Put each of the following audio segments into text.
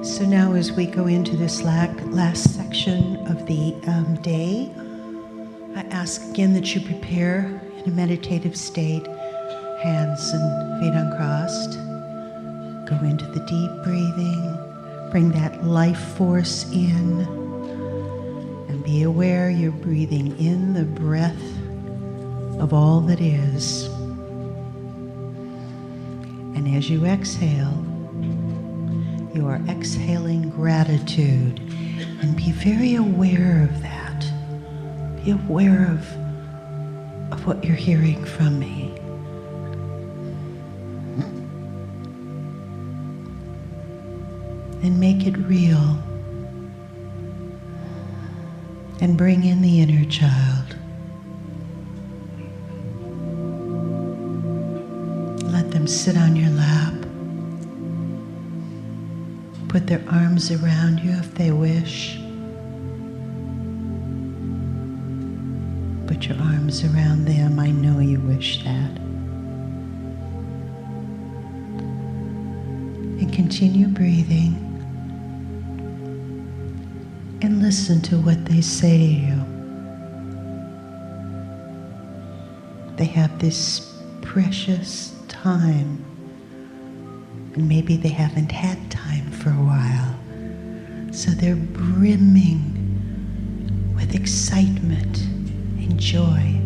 So now as we go into this last section of the day, I ask again that you prepare in a meditative state, hands and feet uncrossed. Go into the deep breathing, bring that life force in, and be aware you're breathing in the breath of all that is. And as you exhale, you are exhaling gratitude, and be very aware of that. Be aware of what you're hearing from me. And make it real. And bring in the inner child. Let them sit on your lap. Put their arms around you if they wish. Put your arms around them. I know you wish that. And continue breathing. And listen to what they say to you. They have this precious time. And maybe they haven't had time for a while. So they're brimming with excitement and joy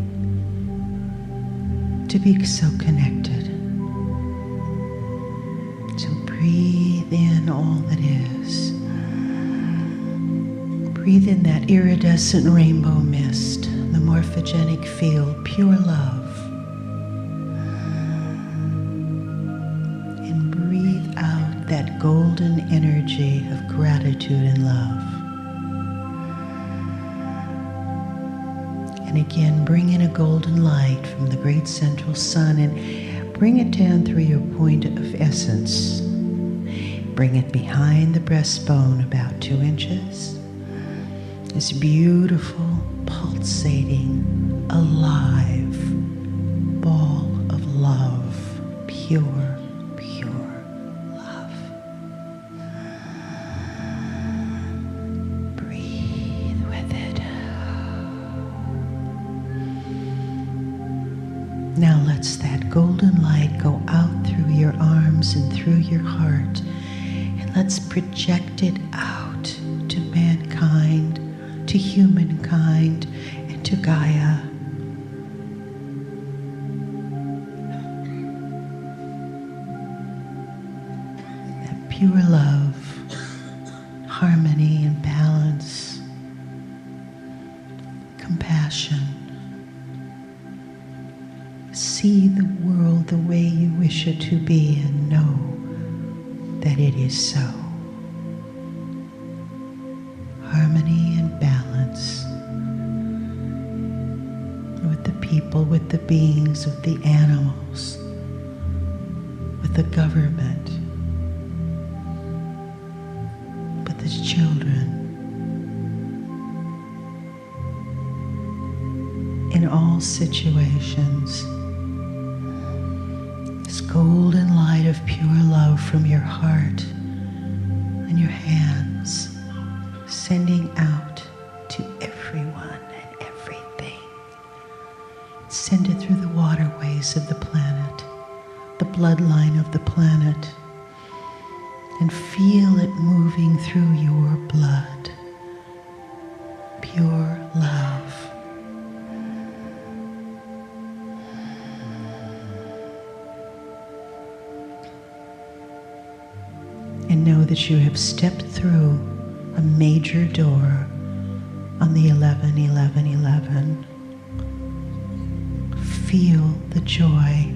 to be so connected. So breathe in all that is. Breathe in that iridescent rainbow mist, the morphogenic field, pure love. That golden energy of gratitude and love. And again, bring in a golden light from the great central sun and bring it down through your point of essence. Bring it behind the breastbone about 2 inches. This beautiful, pulsating, alive ball of love, pure. Now let's that golden light go out through your arms and through your heart, and let's project it out to mankind, to humankind, and to Gaia. That pure love, harmony and balance, compassion. See the world the way you wish it to be and know that it is so. Harmony and balance with the people, with the beings, with the animals, with the government, with the children. In all situations, golden light of pure love from your heart and your hands, sending out to everyone and everything. Send it through the waterways of the planet, the bloodline of the planet, and feel it moving through your blood. Pure love. And know that you have stepped through a major door on the 11-11-11. Feel the joy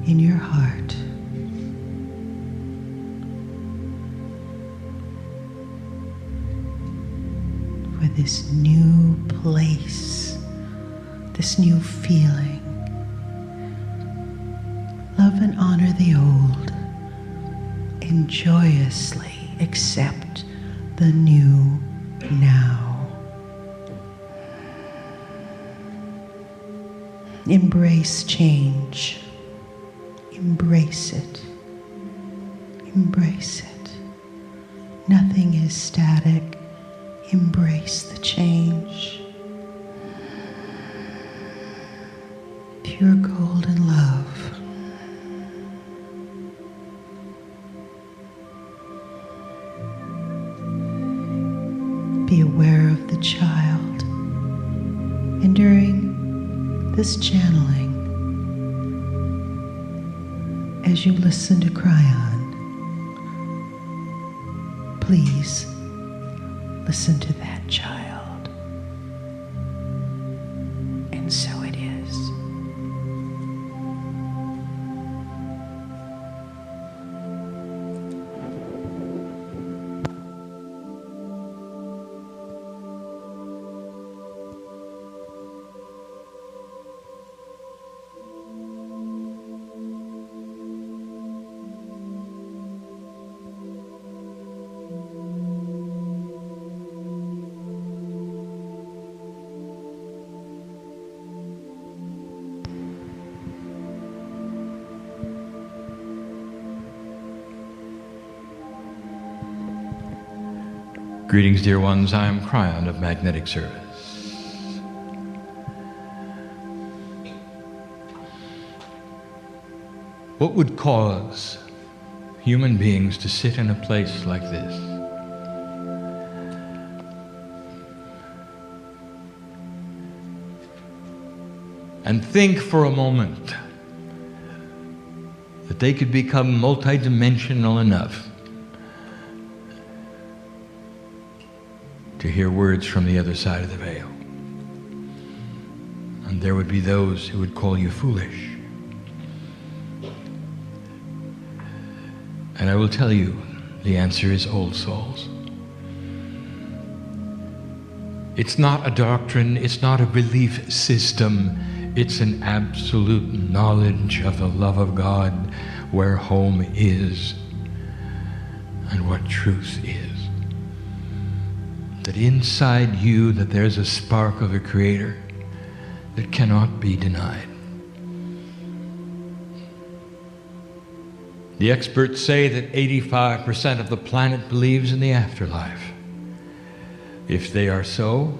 in your heart. For this new place, this new feeling. Love and honor the old. And joyously accept the new now. Embrace change. Embrace it. Embrace it. Nothing is static. Embrace the change. Pure golden love. Be aware of the child. And during this channeling, as you listen to Kryon, please listen to that child. And so it is. Greetings, dear ones. I am Kryon of Magnetic Service. What would cause human beings to sit in a place like this? And think for a moment that they could become multidimensional enough to hear words from the other side of the veil. And there would be those who would call you foolish. And I will tell you, the answer is old souls. It's not a doctrine, it's not a belief system, it's an absolute knowledge of the love of God, where home is and what truth is. That inside you, that there's a spark of a Creator that cannot be denied. The experts say that 85% of the planet believes in the afterlife. If they are so,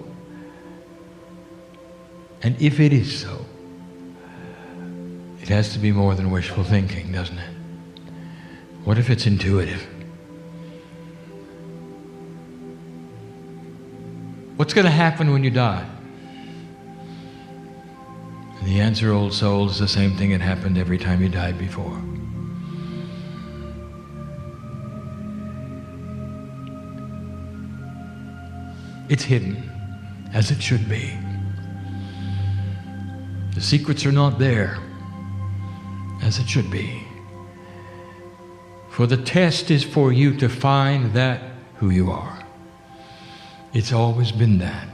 and if it is so, it has to be more than wishful thinking, doesn't it? What if it's intuitive? What's going to happen when you die? And the answer, old soul, is the same thing that happened every time you died before. It's hidden, as it should be. The secrets are not there, as it should be. For the test is for you to find that who you are. It's always been that.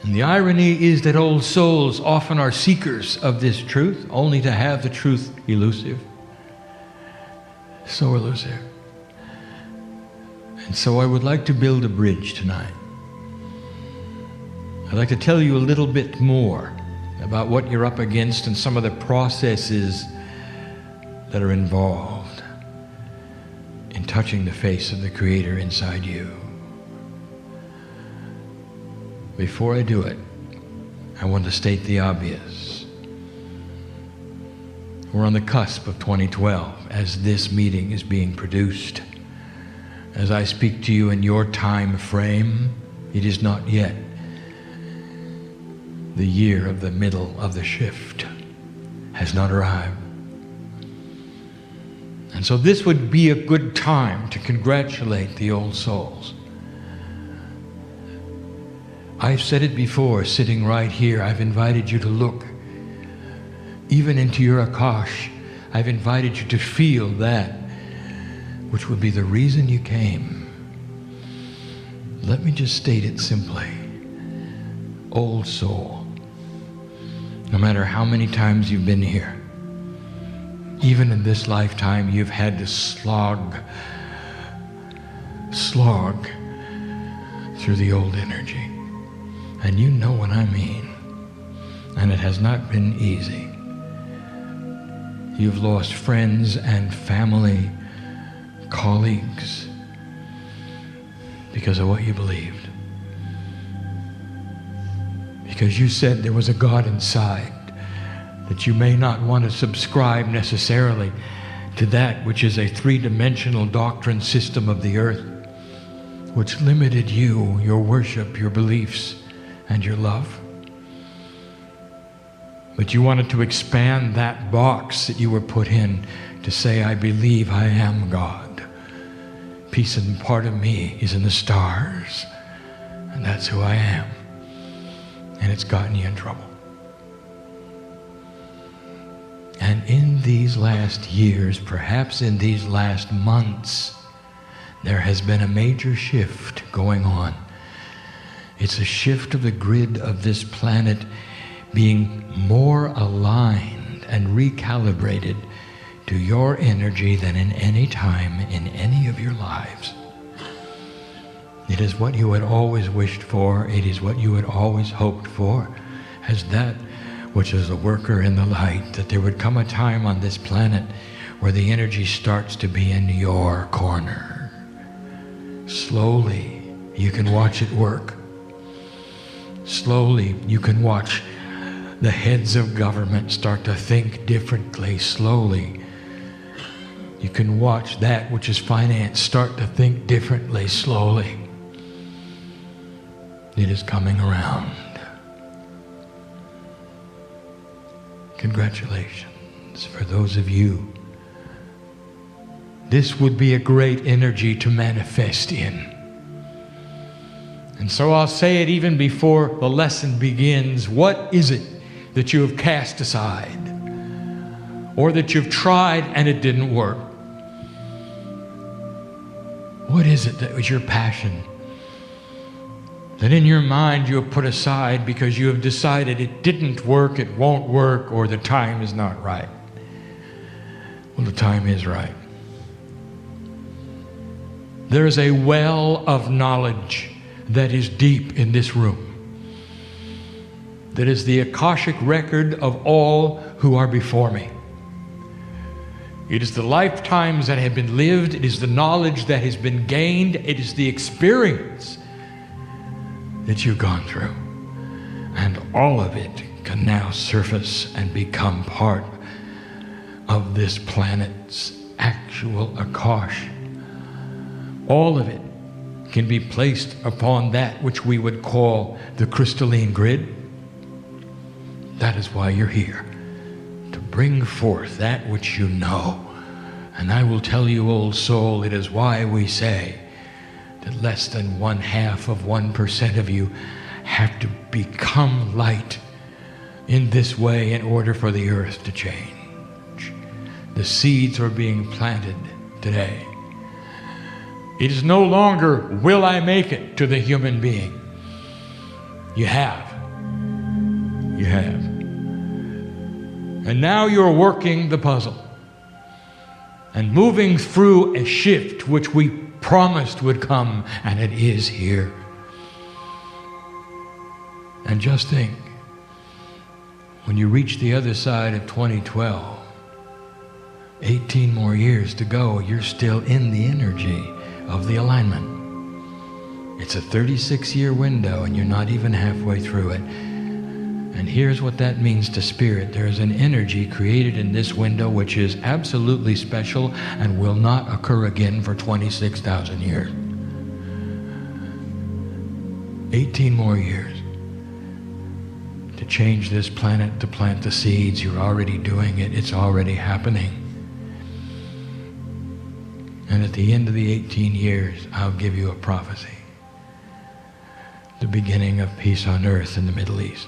And the irony is that old souls often are seekers of this truth, only to have the truth elusive. So elusive. And so I would like to build a bridge tonight. I'd like to tell you a little bit more about what you're up against and some of the processes that are involved in touching the face of the Creator inside you. Before I do it, I want to state the obvious. We're on the cusp of 2012 as this meeting is being produced. As I speak to you in your time frame, it is not yet the year of the middle of the shift. Has not arrived. And so this would be a good time to congratulate the old souls. I've said it before, sitting right here. I've invited you to look even into your Akash. I've invited you to feel that which would be the reason you came. Let me just state it simply. Old soul, no matter how many times you've been here, even in this lifetime, you've had to slog through the old energy. And you know what I mean. And it has not been easy. You've lost friends and family, colleagues, because of what you believed. Because you said there was a God inside, that you may not want to subscribe necessarily to that which is a three-dimensional doctrine system of the earth, which limited you, your worship, your beliefs, and your love. But you wanted to expand that box that you were put in to say, I believe I am God. Piece and part of me is in the stars, and that's who I am. And it's gotten you in trouble. And in these last years, perhaps in these last months, there has been a major shift going on. It's a shift of the grid of this planet being more aligned and recalibrated to your energy than in any time in any of your lives. It is what you had always wished for. It is what you had always hoped for, as that which is a worker in the light, that there would come a time on this planet where the energy starts to be in your corner. Slowly, you can watch it work. Slowly, you can watch the heads of government start to think differently. Slowly, you can watch that which is finance start to think differently. Slowly. It is coming around. Congratulations for those of you. This would be a great energy to manifest in. And so I'll say it even before the lesson begins. What is it that you have cast aside? Or that you've tried and it didn't work? What is it that was your passion? That in your mind you have put aside because you have decided it didn't work, it won't work, or the time is not right. Well, the time is right. There is a well of knowledge that is deep in this room. That is the Akashic record of all who are before me. It is the lifetimes that have been lived. It is the knowledge that has been gained. It is the experience that you've gone through. And all of it can now surface and become part of this planet's actual Akash. All of it can be placed upon that which we would call the crystalline grid. That is why you're here, to bring forth that which you know. And I will tell you, old soul, it is why we say that less than 0.5% of you have to become light in this way in order for the earth to change. The seeds are being planted today. It is no longer, will I make it to the human being? You have. You have. And now you're working the puzzle and moving through a shift which we promised would come, and it is here. And just think, when you reach the other side of 2012, 18 more years to go, you're still in the energy of the alignment. It's a 36-year window, and you're not even halfway through it. And here's what that means to spirit. There is an energy created in this window which is absolutely special and will not occur again for 26,000 years. 18 more years to change this planet, to plant the seeds. You're already doing it. It's already happening. And at the end of the 18 years, I'll give you a prophecy. The beginning of peace on earth in the Middle East.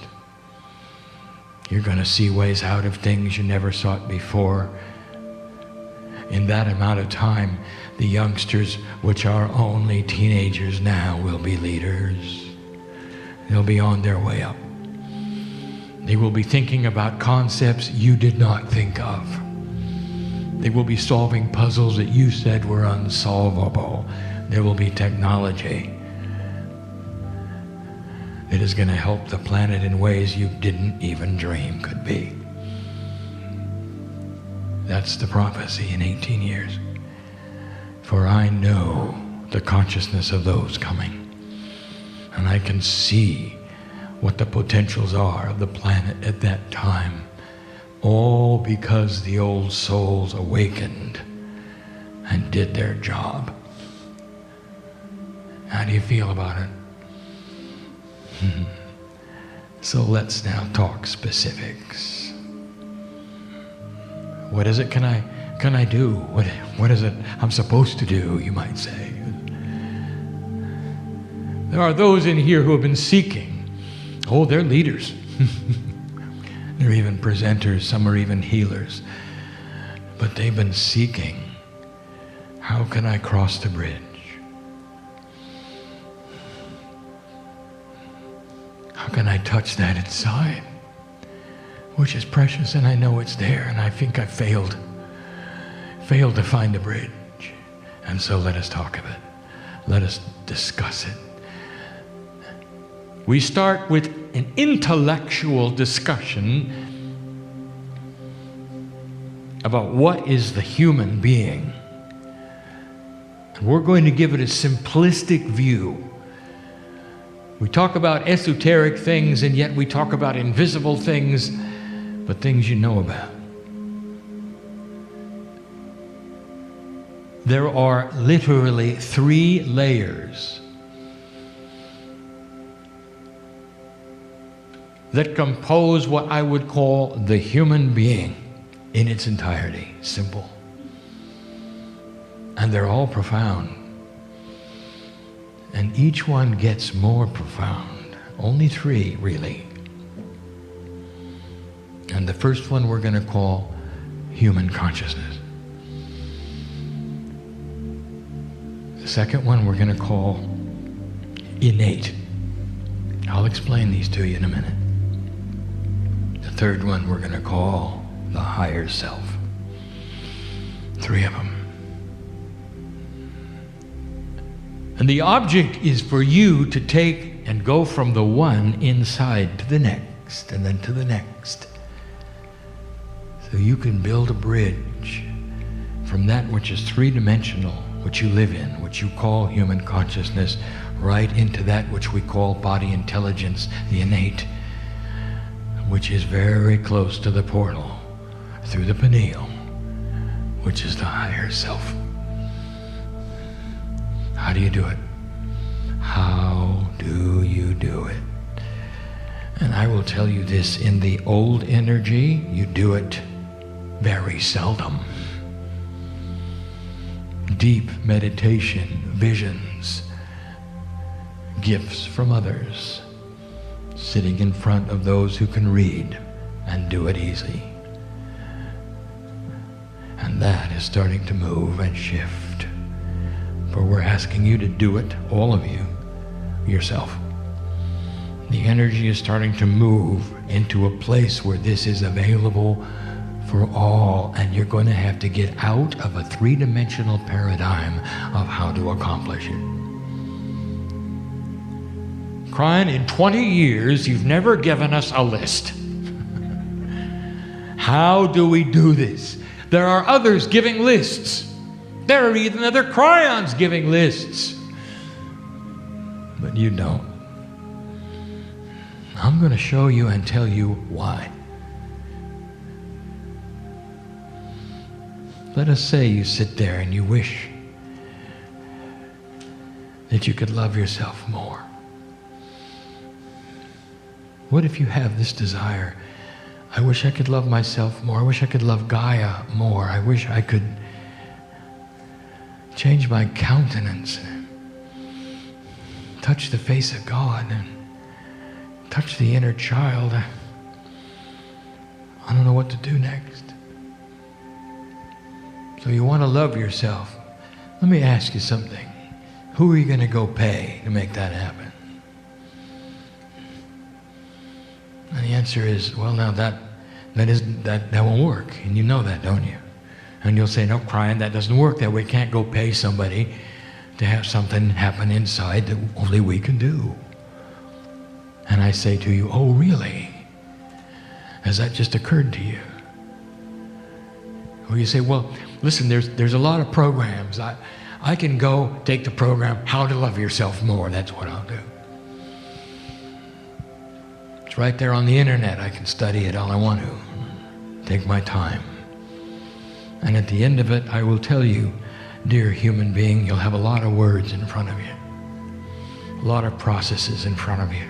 You're going to see ways out of things you never saw before. In that amount of time, the youngsters, which are only teenagers now, will be leaders. They'll be on their way up. They will be thinking about concepts you did not think of. They will be solving puzzles that you said were unsolvable. There will be technology that is going to help the planet in ways you didn't even dream could be. That's the prophecy in 18 years. For I know the consciousness of those coming. And I can see what the potentials are of the planet at that time. All because the old souls awakened and did their job. How do you feel about it? So let's now talk specifics. What is it can I do? What is it I'm supposed to do, you might say? There are those in here who have been seeking. Oh, they're leaders. They're even presenters. Some are even healers. But they've been seeking. How can I cross the bridge? How can I touch that inside? Which is precious, and I know it's there, and I think I failed to find the bridge. And so let us talk of it. Let us discuss it. We start with an intellectual discussion about what is the human being. And we're going to give it a simplistic view. We talk about esoteric things, and yet we talk about invisible things, but things you know about. There are literally 3 layers that compose what I would call the human being in its entirety. Simple. And they're all profound. And each one gets more profound. Only 3, really. And the first one we're going to call human consciousness. The second one we're going to call innate. I'll explain these to you in a minute. The third one we're going to call the higher self. 3 of them. And the object is for you to take and go from the one inside to the next, and then to the next. So you can build a bridge from that which is 3-dimensional, which you live in, which you call human consciousness, right into that which we call body intelligence, the innate, which is very close to the portal through the pineal, which is the higher self. How do you do it? How do you do it? And I will tell you this, in the old energy, you do it very seldom. Deep meditation, visions, gifts from others, sitting in front of those who can read and do it easy. And that is starting to move and shift. For we're asking you to do it, all of you, yourself. The energy is starting to move into a place where this is available for all, and you're going to have to get out of a 3-dimensional paradigm of how to accomplish it. Kryon, in 20 years, you've never given us a list. How do we do this? There are others giving lists. There are even other Kryons giving lists. But you don't. I'm going to show you and tell you why. Let us say you sit there and you wish that you could love yourself more. What if you have this desire? I wish I could love myself more. I wish I could love Gaia more. I wish I could change my countenance, touch the face of God, and touch the inner child. I don't know what to do next. So you want to love yourself. Let me ask you something. Who are you going to go pay to make that happen? And the answer is, well, now that won't work. And you know that, don't you? And you'll say, no, Kryon, that doesn't work that way. We can't go pay somebody to have something happen inside that only we can do. And I say to you, oh, really? Has that just occurred to you? Or you say, well, listen, there's a lot of programs. I can go take the program, How to Love Yourself More. That's what I'll do. It's right there on the internet. I can study it all I want to. Take my time. And at the end of it, I will tell you, dear human being, you'll have a lot of words in front of you. A lot of processes in front of you.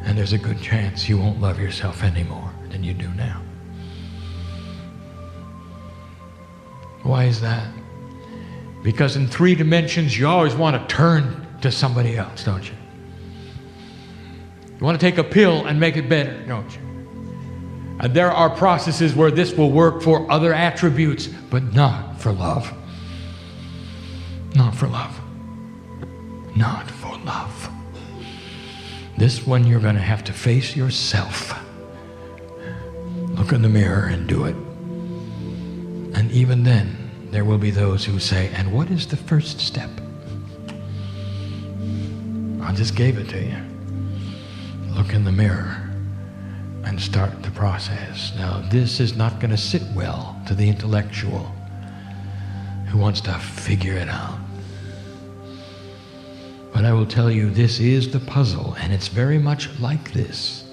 And there's a good chance you won't love yourself any more than you do now. Why is that? Because in 3 dimensions, you always want to turn to somebody else, don't you? You want to take a pill and make it better, don't you? And there are processes where this will work for other attributes, but not for love. Not for love. Not for love. This one you're going to have to face yourself. Look in the mirror and do it. And even then, there will be those who say, and what is the first step? I just gave it to you. Look in the mirror and start the process. Now, this is not going to sit well to the intellectual who wants to figure it out. But I will tell you, this is the puzzle, and it's very much like this.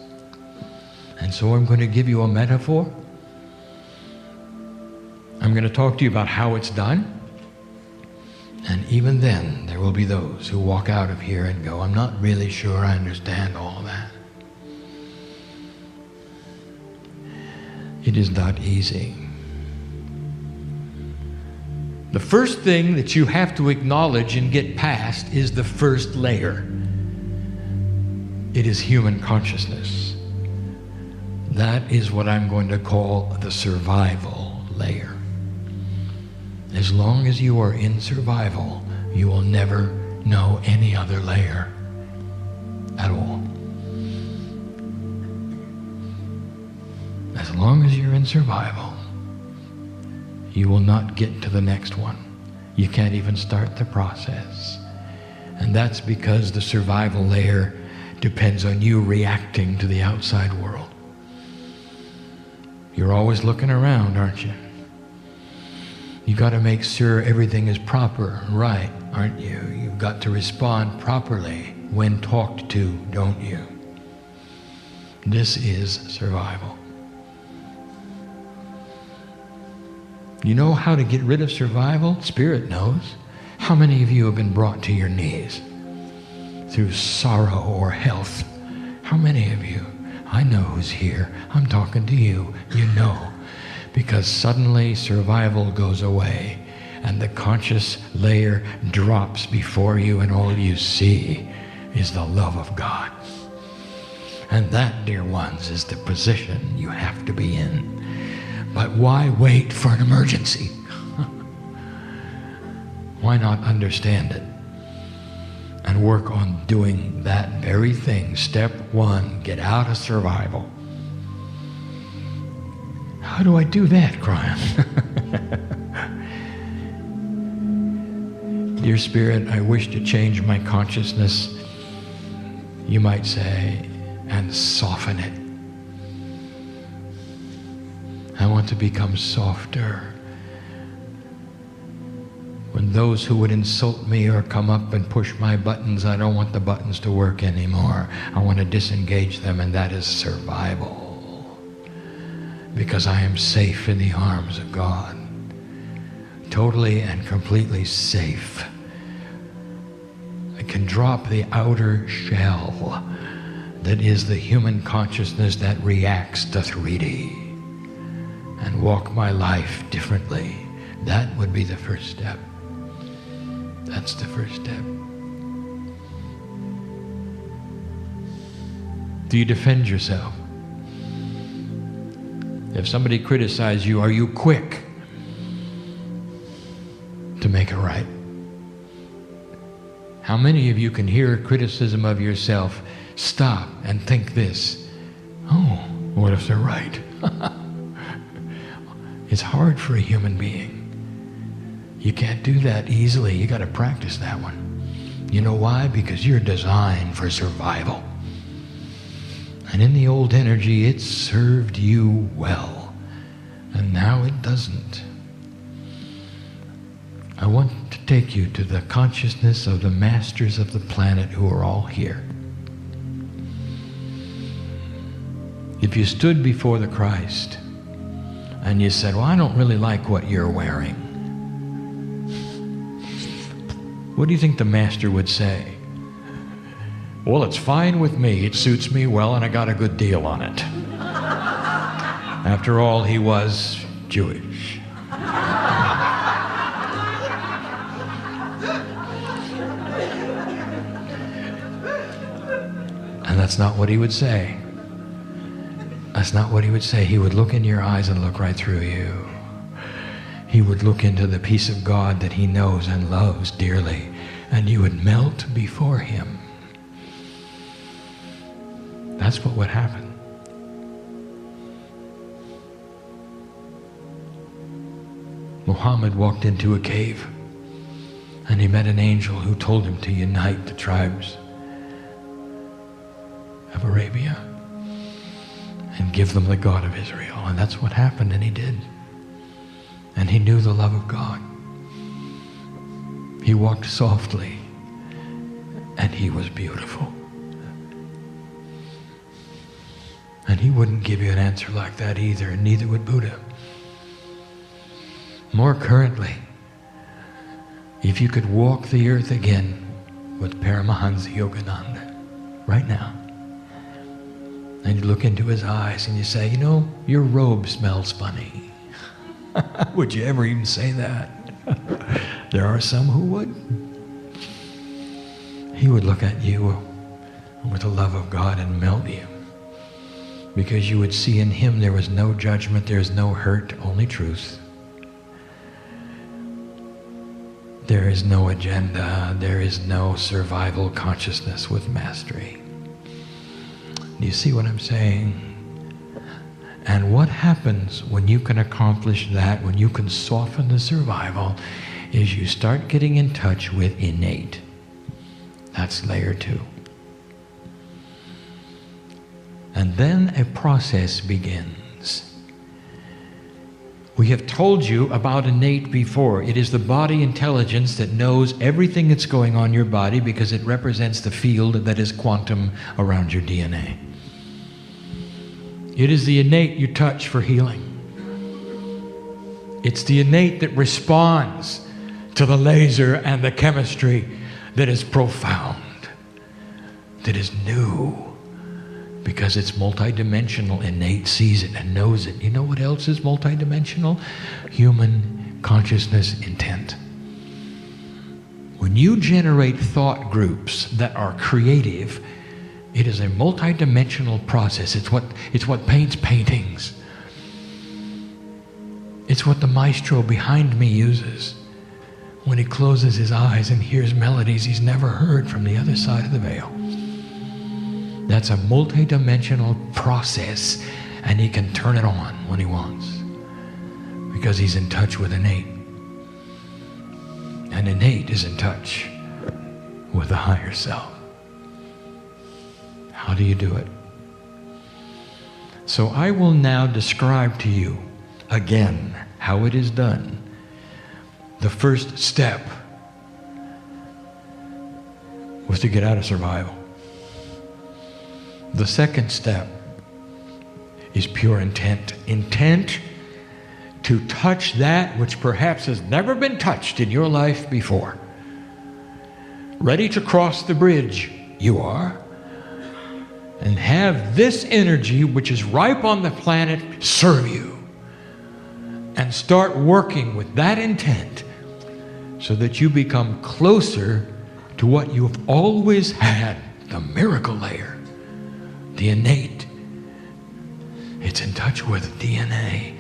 And so I'm going to give you a metaphor. I'm going to talk to you about how it's done. And even then, there will be those who walk out of here and go, I'm not really sure I understand all that. It is not easy. The first thing that you have to acknowledge and get past is the first layer. It is human consciousness. That is what I'm going to call the survival layer. As long as you are in survival, you will never know any other layer at all. As long as you're in survival, you will not get to the next one. You can't even start the process. And that's because the survival layer depends on you reacting to the outside world. You're always looking around, aren't you? You got to make sure everything is proper, right, aren't you? You've got to respond properly when talked to, don't you? This is survival. You know how to get rid of survival? Spirit knows. How many of you have been brought to your knees through sorrow or health? How many of you? I know who's here. I'm talking to you. You know. Because suddenly survival goes away and the conscious layer drops before you, and all you see is the love of God. And that, dear ones, is the position you have to be in. But why wait for an emergency? Why not understand it and work on doing that very thing? Step 1, get out of survival. How do I do that, Kryon? Dear Spirit, I wish to change my consciousness, you might say, and soften it. I want to become softer. When those who would insult me or come up and push my buttons, I don't want the buttons to work anymore. I want to disengage them, and that is survival. Because I am safe in the arms of God. Totally and completely safe. I can drop the outer shell that is the human consciousness that reacts to 3D and walk my life differently. That would be the first step. That's the first step. Do you defend yourself? If somebody criticizes you, are you quick to make it right? How many of you can hear a criticism of yourself, stop and think this, oh, what if they're right? It's hard for a human being. You can't do that easily. You got to practice that one. You know why? Because you're designed for survival. And in the old energy, it served you well. And now it doesn't. I want to take you to the consciousness of the masters of the planet who are all here. If you stood before the Christ and you said, well, I don't really like what you're wearing, what do you think the master would say? Well, it's fine with me. It suits me well, and I got a good deal on it. After all, he was Jewish. And that's not what he would say. That's not what he would say. He would look in your eyes and look right through you. He would look into the peace of God that he knows and loves dearly, and you would melt before him. That's what would happen. Muhammad walked into a cave, and he met an angel who told him to unite the tribes of Arabia and give them the God of Israel. And that's what happened, and he did. And he knew the love of God. He walked softly, and he was beautiful. And he wouldn't give you an answer like that either, and neither would Buddha. More currently, if you could walk the earth again with Paramahansa Yogananda right now, and you look into his eyes and you say, you know, your robe smells funny. Would you ever even say that? There are some who would. He would look at you with the love of God and melt you, because you would see in him there was no judgment, there is no hurt, only truth. There is no agenda, there is no survival consciousness with mastery. Do you see what I'm saying? And what happens when you can accomplish that, when you can soften the survival, is you start getting in touch with innate. That's layer 2. And then a process begins. We have told you about innate before. It is the body intelligence that knows everything that's going on in your body because it represents the field that is quantum around your DNA. It is the innate you touch for healing. It's the innate that responds to the laser and the chemistry that is profound, that is new, because it's multidimensional. Innate sees it and knows it. You know what else is multidimensional? Human consciousness intent. When you generate thought groups that are creative, it is a multidimensional process. It's what paints paintings. It's what the maestro behind me uses when he closes his eyes and hears melodies he's never heard from the other side of the veil. That's a multidimensional process, and he can turn it on when he wants, because he's in touch with innate. And innate is in touch with the higher self. How do you do it? So I will now describe to you again how it is done. The first step was to get out of survival. The second step is pure intent. Intent to touch that which perhaps has never been touched in your life before. Ready to cross the bridge, you are. And have this energy, which is ripe on the planet, serve you. And start working with that intent so that you become closer to what you've always had, the miracle layer, the innate. It's in touch with DNA.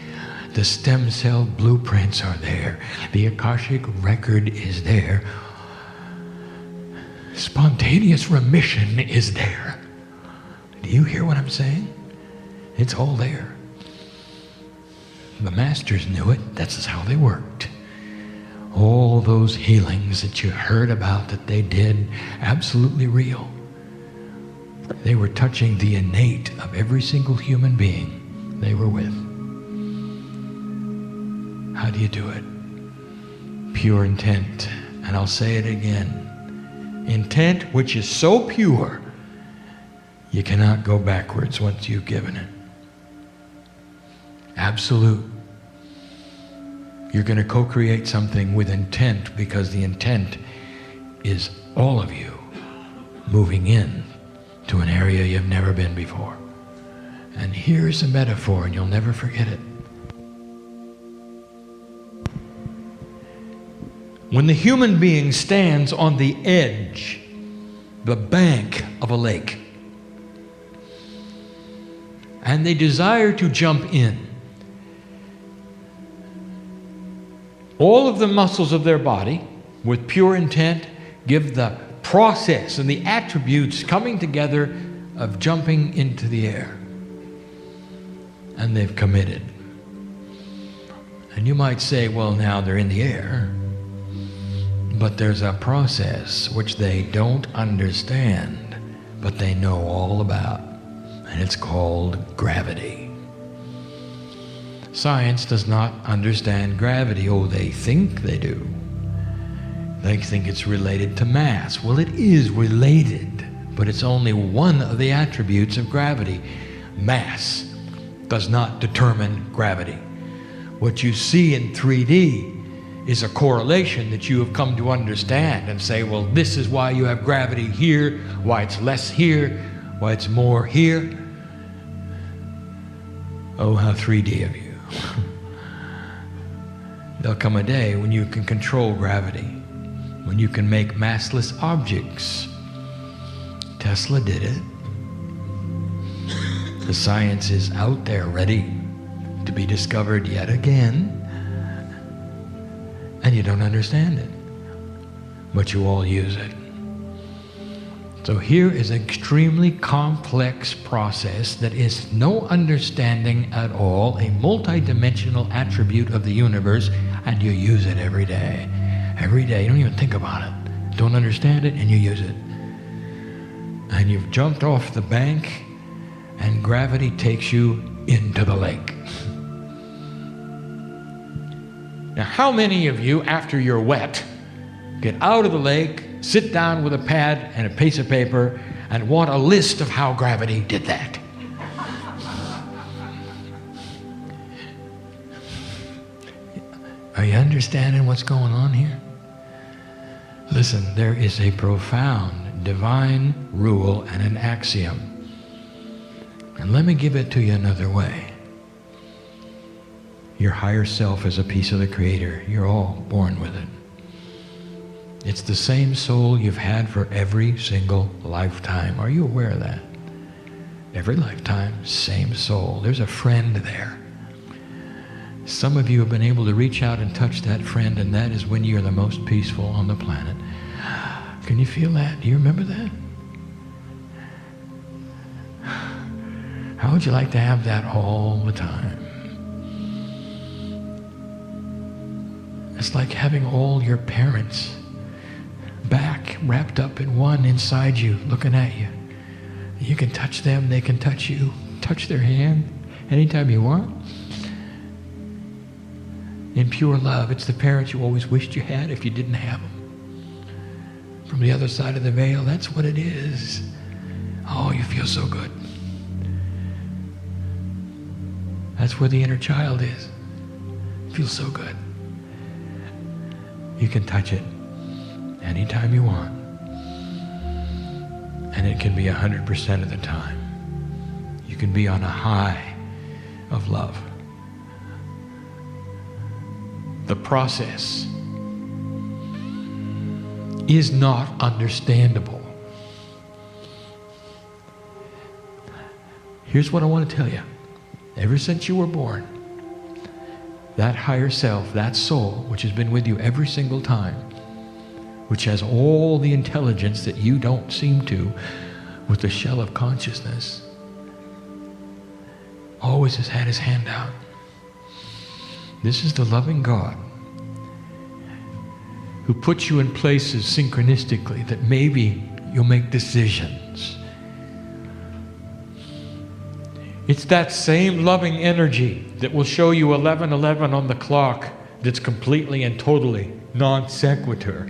The stem cell blueprints are there. The Akashic record is there. Spontaneous remission is there. Do you hear what I'm saying? It's all there. The masters knew it. That's how they worked. All those healings that you heard about that they did, absolutely real. They were touching the innate of every single human being they were with. How do you do it? pure intent. And I'll say it again. Intent which is so pure, you cannot go backwards once you've given it. Absolute. You're going to co-create something with intent, because the intent is all of you moving in to an area you've never been before. And here's a metaphor, and you'll never forget it. When the human being stands on the edge, the bank of a lake, and they desire to jump in, all of the muscles of their body, with pure intent, give the process and the attributes coming together of jumping into the air. And they've committed. And you might say, well, now they're in the air. But there's a process which they don't understand, but they know all about. And it's called gravity. Science does not understand gravity. Oh, they think they do. They think it's related to mass. Well, it is related, but it's only one of the attributes of gravity. Mass does not determine gravity. What you see in 3D is a correlation that you have come to understand and say, well, this is why you have gravity here, why it's less here, why it's more here. Oh, how 3D of you. There'll come a day when you can control gravity, when you can make massless objects. Tesla did it. The science is out there ready to be discovered yet again. And you don't understand it, but you all use it. So here is an extremely complex process that is no understanding at all, a multidimensional attribute of the universe, and you use it every day. Every day. You don't even think about it. Don't understand it, and you use it. And you've jumped off the bank, and gravity takes you into the lake. Now, how many of you, after you're wet, get out of the lake, sit down with a pad and a piece of paper, and want a list of how gravity did that? Are you understanding what's going on here? Listen, there is a profound divine rule and an axiom. And let me give it to you another way. Your higher self is a piece of the Creator. You're all born with it. It's the same soul you've had for every single lifetime. Are you aware of that? Every lifetime, same soul. There's a friend there. Some of you have been able to reach out and touch that friend, and that is when you're the most peaceful on the planet. Can you feel that? Do you remember that? How would you like to have that all the time? It's like having all your parents back, wrapped up in one inside you, looking at you. You can touch them, they can touch you. Touch their hand anytime you want. In pure love, it's the parents you always wished you had if you didn't have them. From the other side of the veil, that's what it is. Oh, you feel so good. That's where the inner child is. It feels so good. You can touch it anytime you want. And it can be 100% of the time. You can be on a high of love. The process is not understandable. Here's what I want to tell you. Ever since you were born, that higher self, that soul, which has been with you every single time, which has all the intelligence that you don't seem to with the shell of consciousness, always has had his hand out. This is the loving God who puts you in places synchronistically that maybe you'll make decisions. It's that same loving energy that will show you 11:11 on the clock that's completely and totally non sequitur.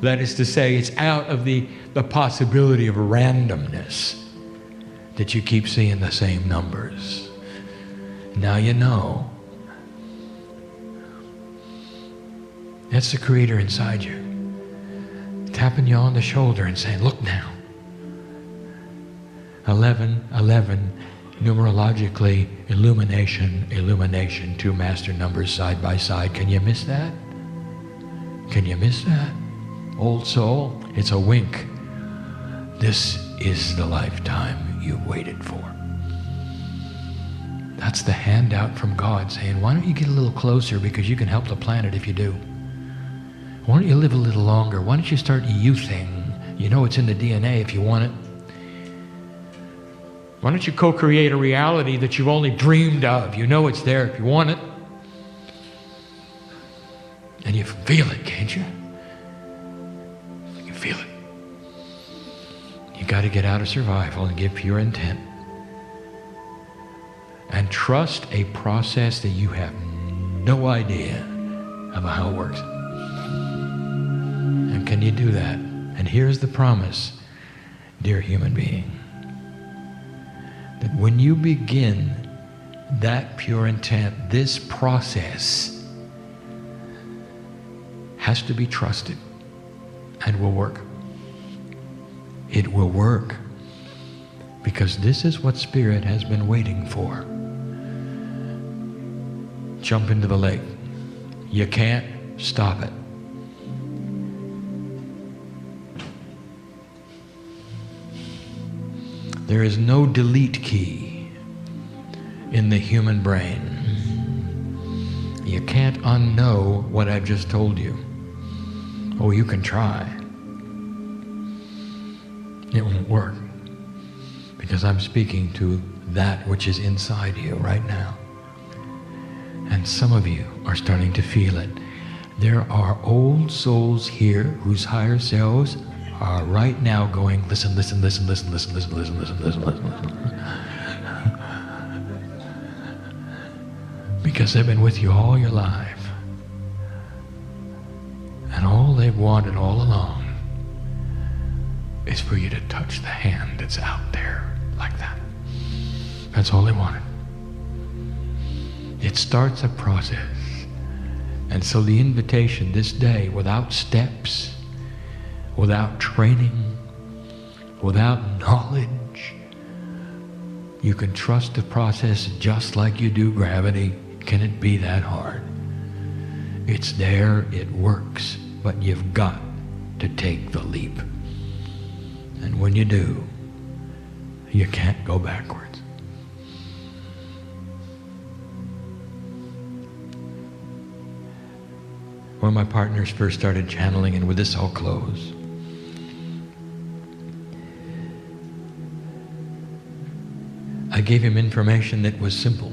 That is to say, it's out of the possibility of randomness that you keep seeing the same numbers. Now you know. That's the Creator inside you, tapping you on the shoulder and saying, look now. 11, 11, numerologically, illumination, illumination, two master numbers side by side. Can you miss that? Can you miss that? Old soul, it's a wink. This is the lifetime you've waited for. That's the handout from God saying, why don't you get a little closer, because you can help the planet if you do. Why don't you live a little longer? Why don't you start youthing? You know it's in the DNA if you want it. Why don't you co-create a reality that you've only dreamed of? You know it's there if you want it. And you feel it, can't you? You feel it. You got to get out of survival and get pure intent. And trust a process that you have no idea about how it works. And can you do that? And here's the promise, dear human being, that when you begin that pure intent, this process has to be trusted and will work. It will work because this is what Spirit has been waiting for. Jump into the lake. You can't stop it. There is no delete key in the human brain. You can't unknow what I've just told you. Oh, you can try. It won't work because I'm speaking to that which is inside you right now. And some of you are starting to feel it. There are old souls here whose higher selves are right now going, listen, listen, listen, listen, listen, listen, listen, listen, listen, listen. Because they've been with you all your life. And all they've wanted all along is for you to touch the hand that's out there like that. That's all they wanted. It starts a process. And so the invitation this day, without steps, without training, without knowledge, you can trust the process just like you do gravity. Can it be that hard? It's there, it works, but you've got to take the leap. And when you do, you can't go backwards. When my partners first started channeling, and with this I'll close, I gave him information that was simple.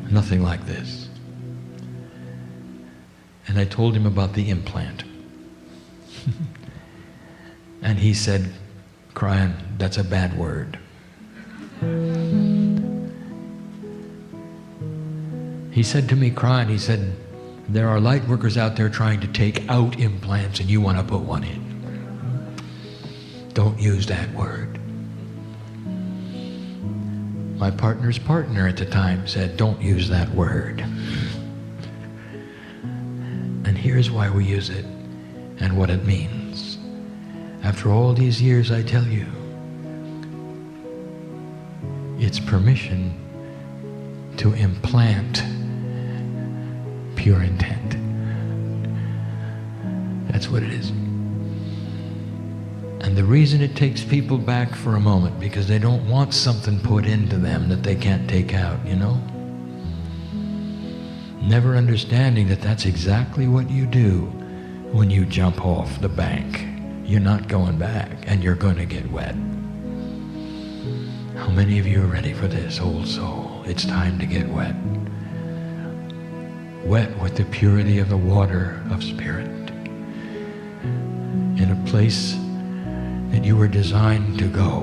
Nothing like this. And I told him about the implant. And he said, Kryon, that's a bad word. He said to me, Kryon, he said, there are light workers out there trying to take out implants and you want to put one in. Don't use that word. My partner's partner at the time said, don't use that word. And here's why we use it and what it means. After all these years, I tell you, it's permission to implant pure intent. That's what it is. And the reason it takes people back for a moment, because they don't want something put into them that they can't take out, you know? Never understanding that that's exactly what you do when you jump off the bank. You're not going back, and you're going to get wet. How many of you are ready for this, old soul? It's time to get wet. Wet with the purity of the water of Spirit. In a place that you were designed to go.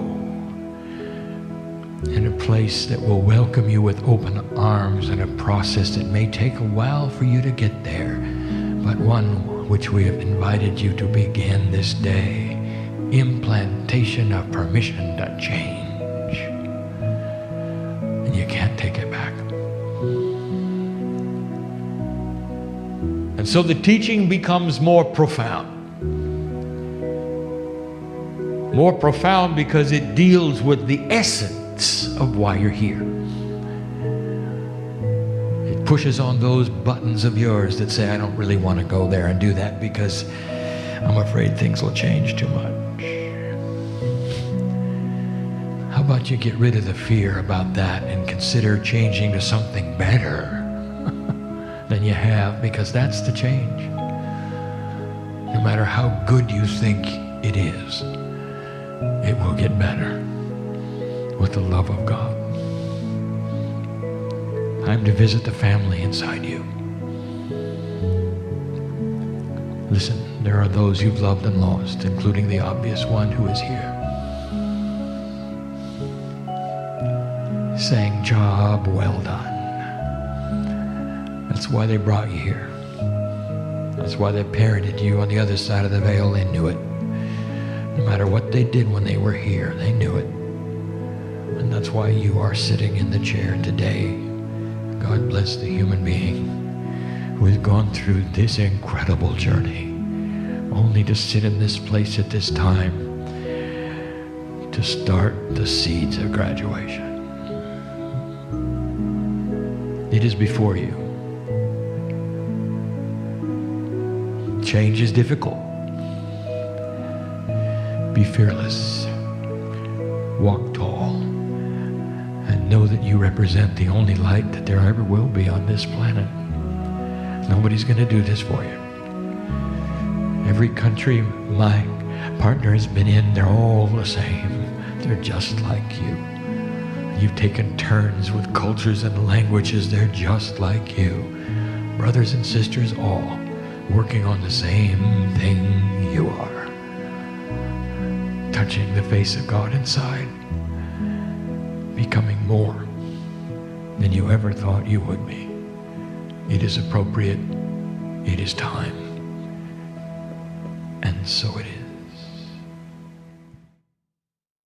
in a place that will welcome you with open arms in a process that may take a while for you to get there, but one which we have invited you to begin this day. Implantation of permission to change. And you can't take it back. And so the teaching becomes more profound. More profound because it deals with the essence of why you're here. It pushes on those buttons of yours that say, I don't really want to go there and do that because I'm afraid things will change too much. How about you get rid of the fear about that and consider changing to something better than you have, because that's the change. No matter how good you think it is, it will get better with the love of God. Time to visit the family inside you. Listen, there are those you've loved and lost, including the obvious one who is here. Saying, job well done. That's why they brought you here. That's why they parented you on the other side of the veil. They knew it. No matter what they did when they were here, they knew it. And that's why you are sitting in the chair today. God bless the human being who has gone through this incredible journey, only to sit in this place at this time to start the seeds of graduation. It is before you. Change is difficult. Be fearless. Walk tall. And know that you represent the only light that there ever will be on this planet. Nobody's going to do this for you. Every country my partner has been in, they're all the same. They're just like you. You've taken turns with cultures and languages. They're just like you. Brothers and sisters all working on the same thing you are. Touching the face of God inside. Becoming more than you ever thought you would be. It is appropriate. It is time. And so it is.